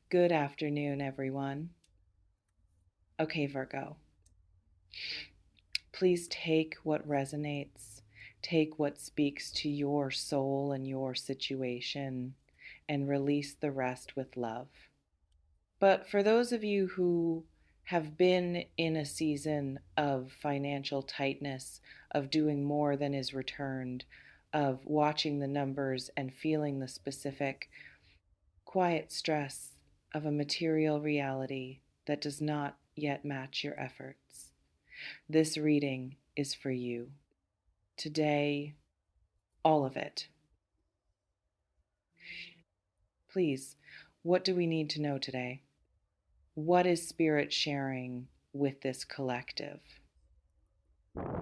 Good afternoon, everyone. Okay, Virgo, please take what resonates, take what speaks to your soul and your situation, and release the rest with love. But for those of you who have been in a season of financial tightness, of doing more than is returned, of watching the numbers and feeling the specific quiet stress of a material reality that does not yet match your efforts, this reading is for you. Today, all of it. Please, what do we need to know today? What is Spirit sharing with this collective?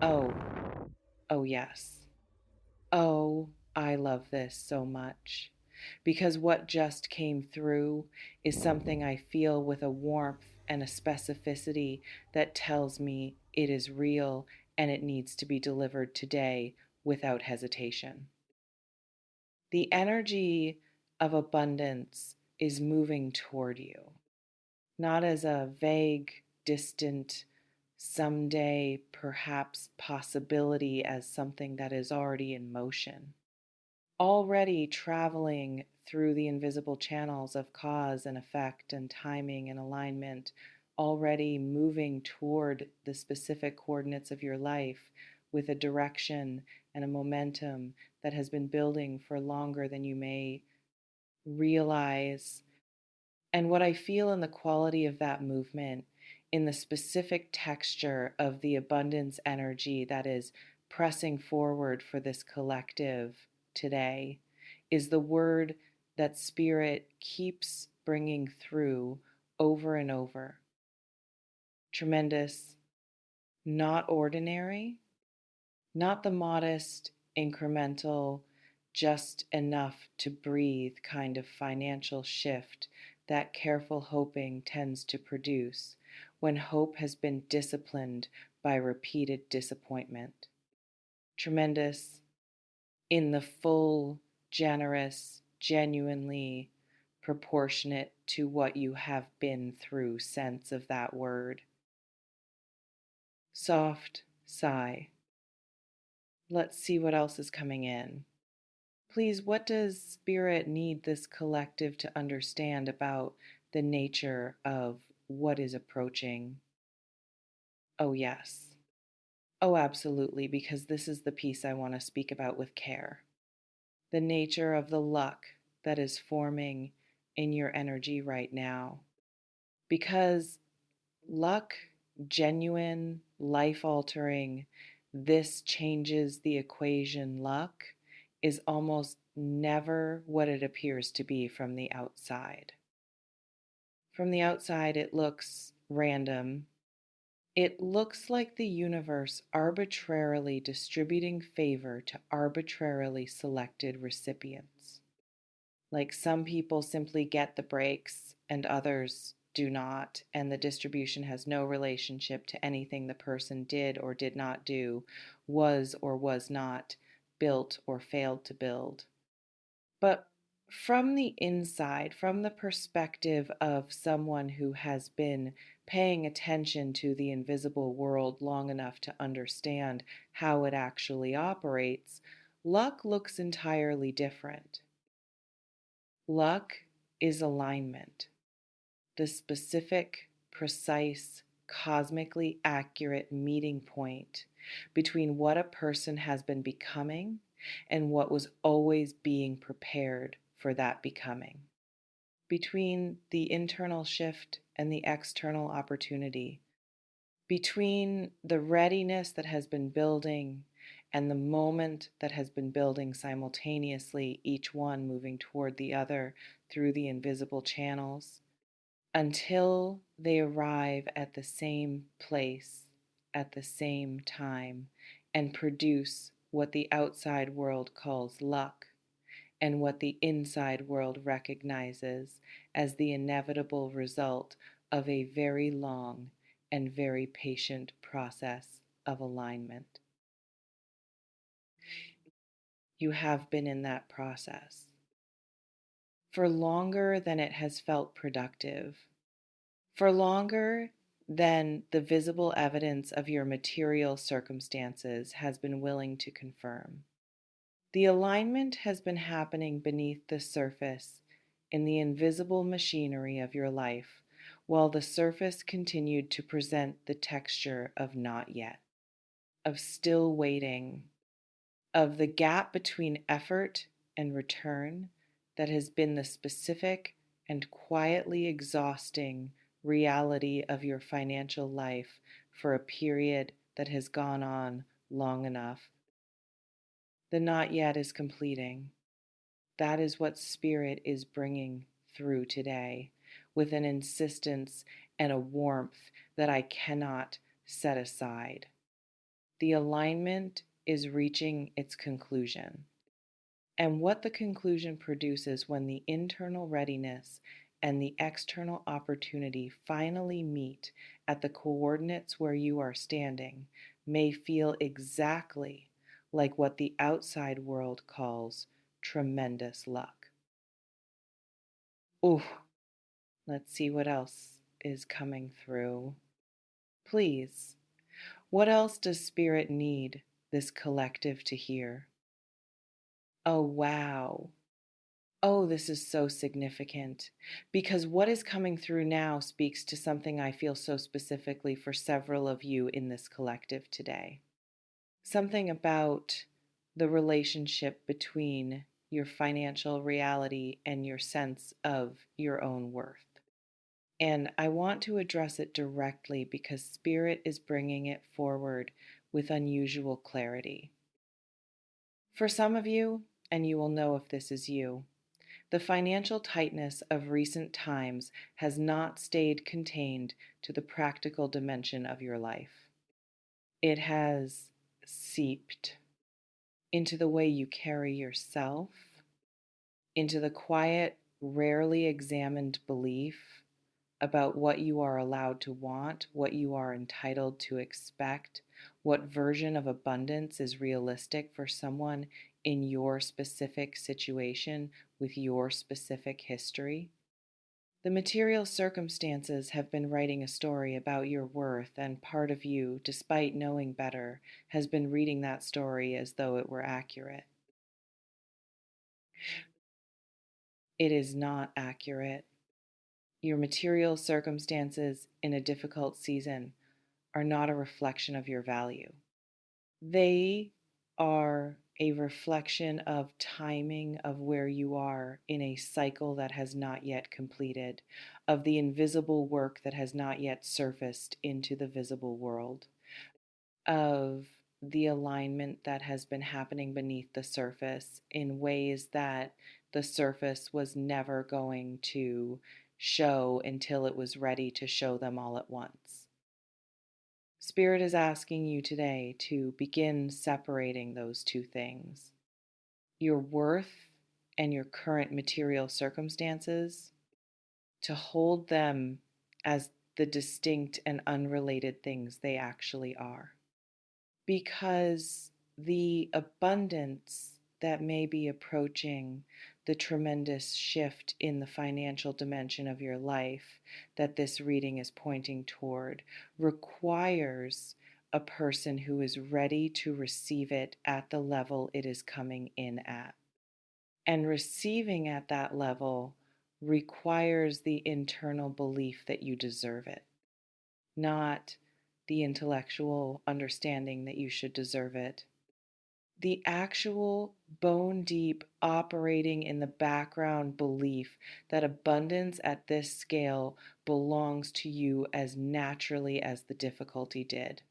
Oh, oh, yes. Oh, I love this so much. Because what just came through is something I feel with a warmth and a specificity that tells me it is real and it needs to be delivered today without hesitation. The energy of abundance is moving toward you, not as a vague, distant, someday, perhaps possibility, as something that is already in motion, already traveling through the invisible channels of cause and effect and timing and alignment, already moving toward the specific coordinates of your life with a direction and a momentum that has been building for longer than you may realize. And what I feel in the quality of that movement, in the specific texture of the abundance energy that is pressing forward for this collective today, is the word that Spirit keeps bringing through over and over. Tremendous, not ordinary, not the modest, incremental, just enough to breathe kind of financial shift that careful hoping tends to produce when hope has been disciplined by repeated disappointment. Tremendous in the full, generous, genuinely proportionate to what you have been through sense of that word. Soft sigh. Let's see what else is coming in. Please, what does Spirit need this collective to understand about the nature of what is approaching? Oh, yes. Oh, absolutely, because this is the piece I want to speak about with care. The nature of the luck that is forming in your energy right now. Because luck, genuine, life altering, this changes the equation luck is almost never what it appears to be from the outside. From the outside, it looks random. It looks like the universe arbitrarily distributing favor to arbitrarily selected recipients. Like some people simply get the breaks and others do not, and the distribution has no relationship to anything the person did or did not do, was or was not, built or failed to build. But from the inside, from the perspective of someone who has been paying attention to the invisible world long enough to understand how it actually operates, luck looks entirely different. Luck is alignment, the specific, precise, cosmically accurate meeting point between what a person has been becoming and what was always being prepared for that becoming, between the internal shift and the external opportunity, between the readiness that has been building and the moment that has been building simultaneously, each one moving toward the other through the invisible channels, until they arrive at the same place at the same time and produce what the outside world calls luck and what the inside world recognizes as the inevitable result of a very long and very patient process of alignment. You have been in that process for longer than it has felt productive, for longer than the visible evidence of your material circumstances has been willing to confirm. The alignment has been happening beneath the surface in the invisible machinery of your life, while the surface continued to present the texture of not yet, of still waiting, of the gap between effort and return that has been the specific and quietly exhausting reality of your financial life for a period that has gone on long enough. The not yet is completing. That is what Spirit is bringing through today with an insistence and a warmth that I cannot set aside. The alignment is reaching its conclusion. And what the conclusion produces when the internal readiness and the external opportunity finally meet at the coordinates where you are standing may feel exactly like what the outside world calls tremendous luck. Ooh, let's see what else is coming through. Please, what else does Spirit need this collective to hear? Oh, wow. Oh, this is so significant because what is coming through now speaks to something I feel so specifically for several of you in this collective today. Something about the relationship between your financial reality and your sense of your own worth. And I want to address it directly because Spirit is bringing it forward with unusual clarity. For some of you, and you will know if this is you, the financial tightness of recent times has not stayed contained to the practical dimension of your life. It has seeped into the way you carry yourself, into the quiet, rarely examined belief about what you are allowed to want, what you are entitled to expect, what version of abundance is realistic for someone in your specific situation with your specific history. The material circumstances have been writing a story about your worth, and part of you, despite knowing better, has been reading that story as though it were accurate. It is not accurate. Your material circumstances in a difficult season are not a reflection of your value. They are a reflection of timing of where you are in a cycle that has not yet completed, of the invisible work that has not yet surfaced into the visible world, of the alignment that has been happening beneath the surface in ways that the surface was never going to show until it was ready to show them all at once. Spirit is asking you today to begin separating those two things, your worth and your current material circumstances, to hold them as the distinct and unrelated things they actually are. Because the abundance that may be approaching, the tremendous shift in the financial dimension of your life that this reading is pointing toward, requires a person who is ready to receive it at the level it is coming in at. And receiving at that level requires the internal belief that you deserve it, not the intellectual understanding that you should deserve it. The actual bone deep operating in the background belief that abundance at this scale belongs to you as naturally as the difficulty did.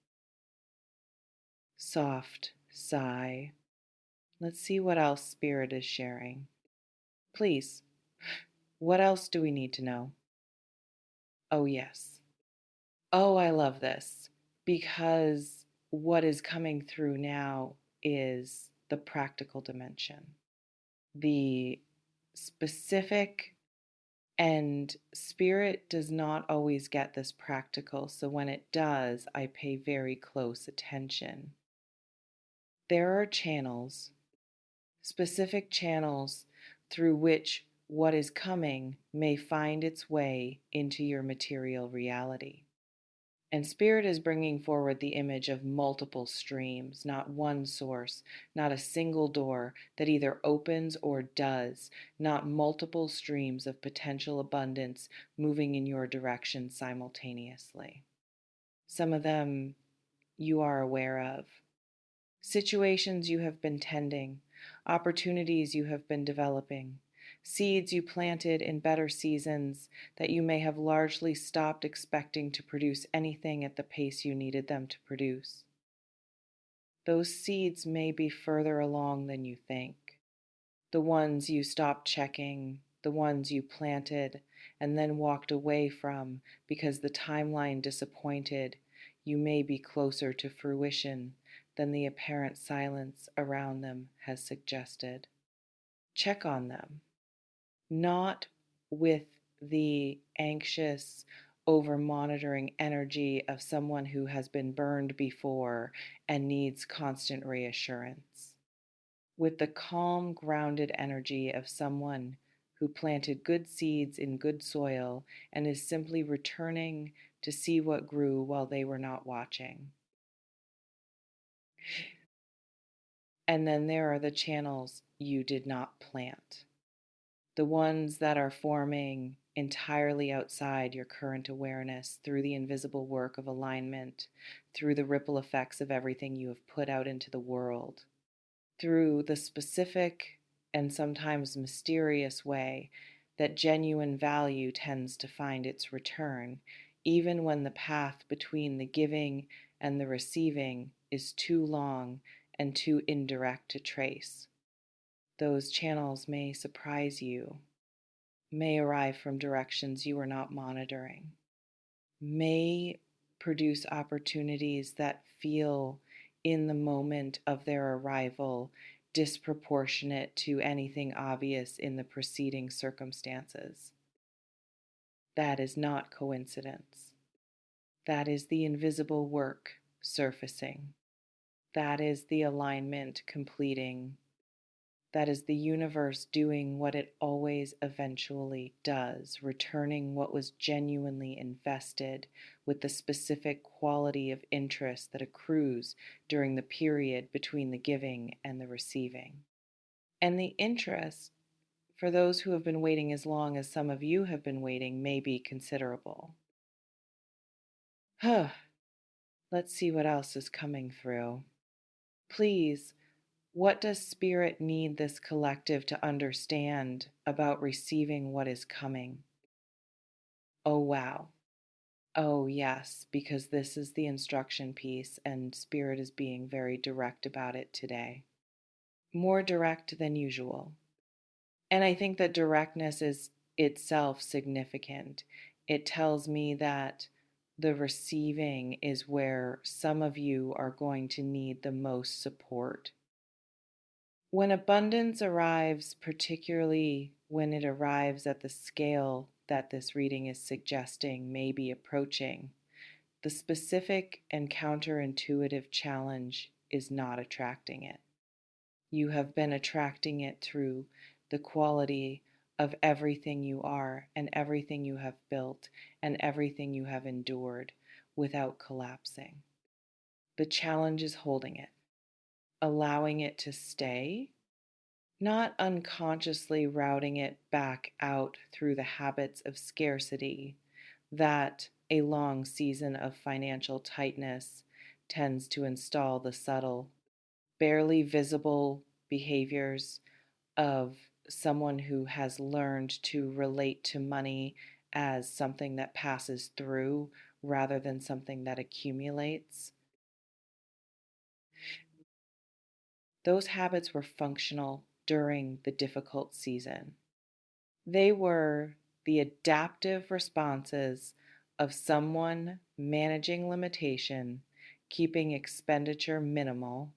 Soft sigh. Let's see what else Spirit is sharing. Please, what else do we need to know? Oh, yes. Oh, I love this because what is coming through now is the practical dimension, the specific, and Spirit does not always get this practical. So when it does, I pay very close attention. There are channels, specific channels through which what is coming may find its way into your material reality. And Spirit is bringing forward the image of multiple streams, not one source, not a single door that either opens or does, not multiple streams of potential abundance moving in your direction simultaneously. Some of them you are aware of. Situations you have been tending, opportunities you have been developing, seeds you planted in better seasons that you may have largely stopped expecting to produce anything at the pace you needed them to produce. Those seeds may be further along than you think. The ones you stopped checking, the ones you planted and then walked away from because the timeline disappointed, you may be closer to fruition than the apparent silence around them has suggested. Check on them, not with the anxious, over monitoring energy of someone who has been burned before and needs constant reassurance, with the calm, grounded energy of someone who planted good seeds in good soil and is simply returning to see what grew while they were not watching. And then there are the channels you did not plant, the ones that are forming entirely outside your current awareness through the invisible work of alignment, through the ripple effects of everything you have put out into the world, through the specific and sometimes mysterious way that genuine value tends to find its return, even when the path between the giving and the receiving is too long and too indirect to trace. Those channels may surprise you, may arrive from directions you are not monitoring, may produce opportunities that feel, in the moment of their arrival, disproportionate to anything obvious in the preceding circumstances. That is not coincidence. That is the invisible work surfacing. That is the alignment completing. That is the universe doing what it always eventually does, returning what was genuinely invested with the specific quality of interest that accrues during the period between the giving and the receiving. And the interest, for those who have been waiting as long as some of you have been waiting, may be considerable. Let's see what else is coming through. Please, what does Spirit need this collective to understand about receiving what is coming? Oh, wow. Oh, yes, because this is the instruction piece, and Spirit is being very direct about it today. More direct than usual. And I think that directness is itself significant. It tells me that the receiving is where some of you are going to need the most support. When abundance arrives, particularly when it arrives at the scale that this reading is suggesting may be approaching, the specific and counterintuitive challenge is not attracting it. You have been attracting it through the quality of everything you are and everything you have built and everything you have endured without collapsing. The challenge is holding it, allowing it to stay, not unconsciously routing it back out through the habits of scarcity that a long season of financial tightness tends to install, the subtle, barely visible behaviors of someone who has learned to relate to money as something that passes through rather than something that accumulates. Those habits were functional during the difficult season. They were the adaptive responses of someone managing limitation, keeping expenditure minimal,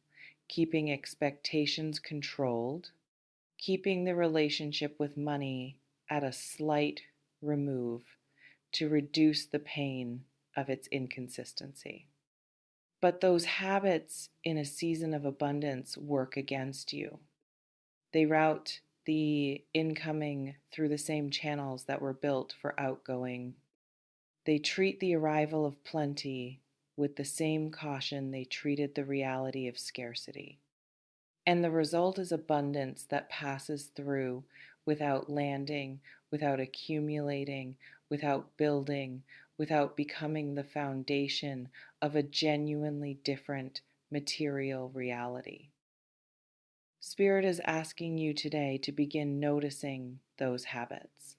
keeping expectations controlled, keeping the relationship with money at a slight remove to reduce the pain of its inconsistency. But those habits in a season of abundance work against you. They route the incoming through the same channels that were built for outgoing. They treat the arrival of plenty with the same caution they treated the reality of scarcity. And the result is abundance that passes through without landing, without accumulating, without building, without becoming the foundation of a genuinely different material reality. Spirit is asking you today to begin noticing those habits,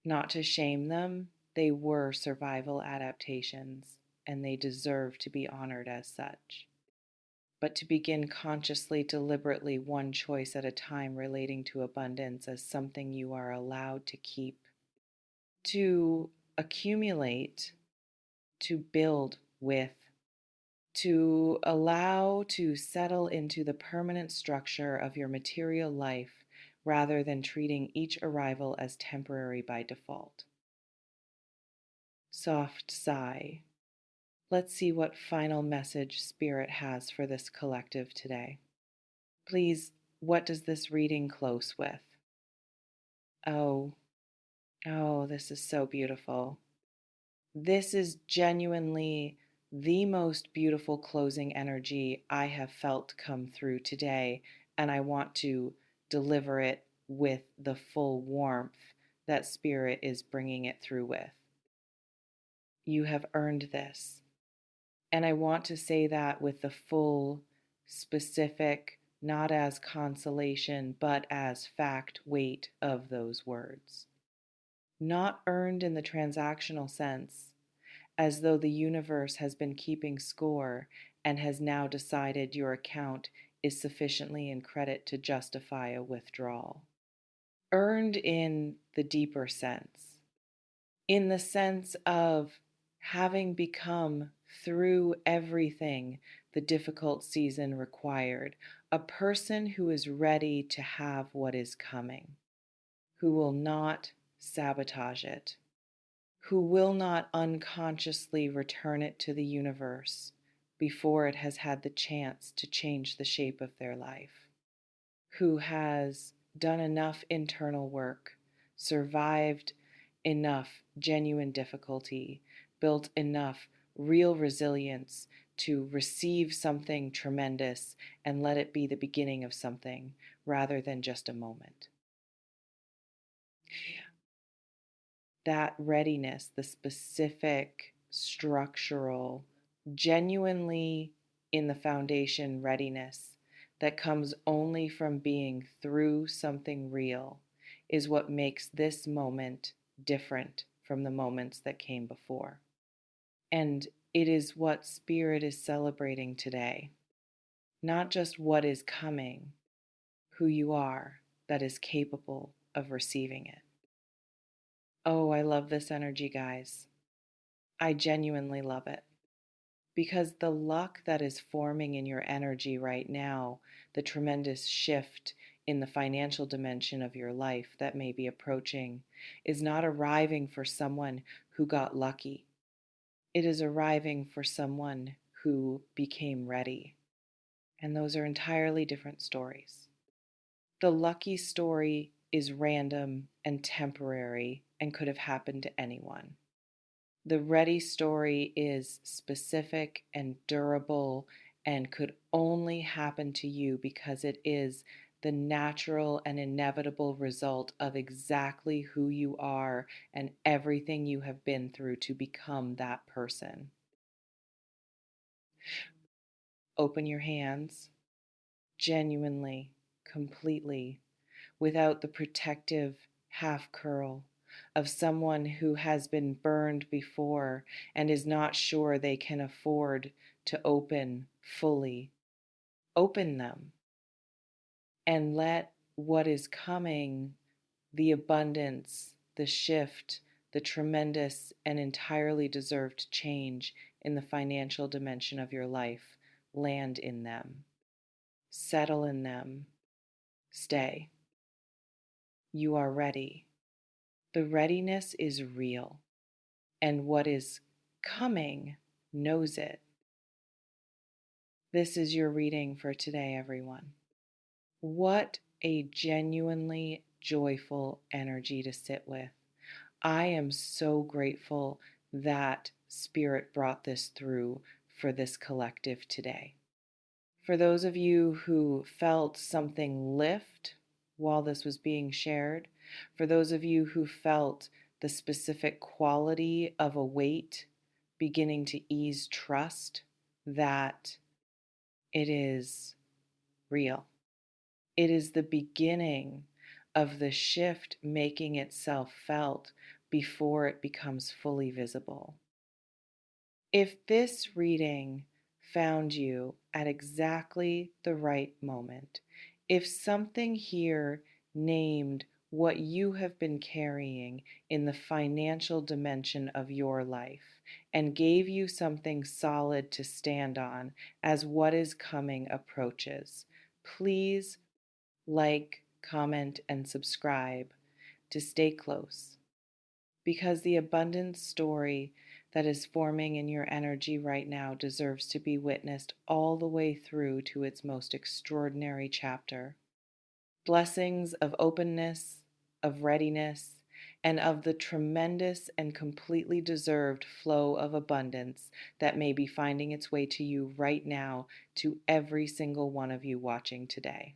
not to shame them. They were survival adaptations, and they deserve to be honored as such. But to begin consciously, deliberately, one choice at a time relating to abundance as something you are allowed to keep, to accumulate, to build with, to allow to settle into the permanent structure of your material life rather than treating each arrival as temporary by default. Soft sigh. Let's see what final message Spirit has for this collective today. Please, what does this reading close with? Oh, this is so beautiful. This is genuinely the most beautiful closing energy I have felt come through today, and I want to deliver it with the full warmth that Spirit is bringing it through with. You have earned this. And I want to say that with the full, specific, not as consolation, but as fact weight of those words. Not earned in the transactional sense, as though the universe has been keeping score and has now decided your account is sufficiently in credit to justify a withdrawal. Earned in the deeper sense, in the sense of having become, through everything the difficult season required, a person who is ready to have what is coming, who will not sabotage it, who will not unconsciously return it to the universe before it has had the chance to change the shape of their life, who has done enough internal work, survived enough genuine difficulty, built enough real resilience to receive something tremendous and let it be the beginning of something rather than just a moment. That readiness, the specific, structural, genuinely in the foundation readiness that comes only from being through something real, is what makes this moment different from the moments that came before. And it is what Spirit is celebrating today. Not just what is coming, who you are that is capable of receiving it. Oh, I love this energy, guys. I genuinely love it. Because the luck that is forming in your energy right now, the tremendous shift in the financial dimension of your life that may be approaching, is not arriving for someone who got lucky. It is arriving for someone who became ready. And those are entirely different stories. The lucky story is random and temporary and could have happened to anyone. The ready story is specific and durable and could only happen to you because it is the natural and inevitable result of exactly who you are and everything you have been through to become that person. Open your hands, genuinely, completely, without the protective half curl of someone who has been burned before and is not sure they can afford to open fully. Open them and let what is coming, the abundance, the shift, the tremendous and entirely deserved change in the financial dimension of your life, land in them. Settle in them. Stay. You are ready. The readiness is real, and what is coming knows it. This is your reading for today, everyone. What a genuinely joyful energy to sit with. I am so grateful that Spirit brought this through for this collective today. For those of you who felt something lift while this was being shared, for those of you who felt the specific quality of a weight beginning to ease trust that it is real. It is the beginning of the shift making itself felt before it becomes fully visible. If this reading found you at exactly the right moment, if something here named what you have been carrying in the financial dimension of your life and gave you something solid to stand on as what is coming approaches, please like, comment, and subscribe to stay close, because the abundance story that is forming in your energy right now deserves to be witnessed all the way through to its most extraordinary chapter. Blessings of openness, of readiness, and of the tremendous and completely deserved flow of abundance that may be finding its way to you right now, to every single one of you watching today.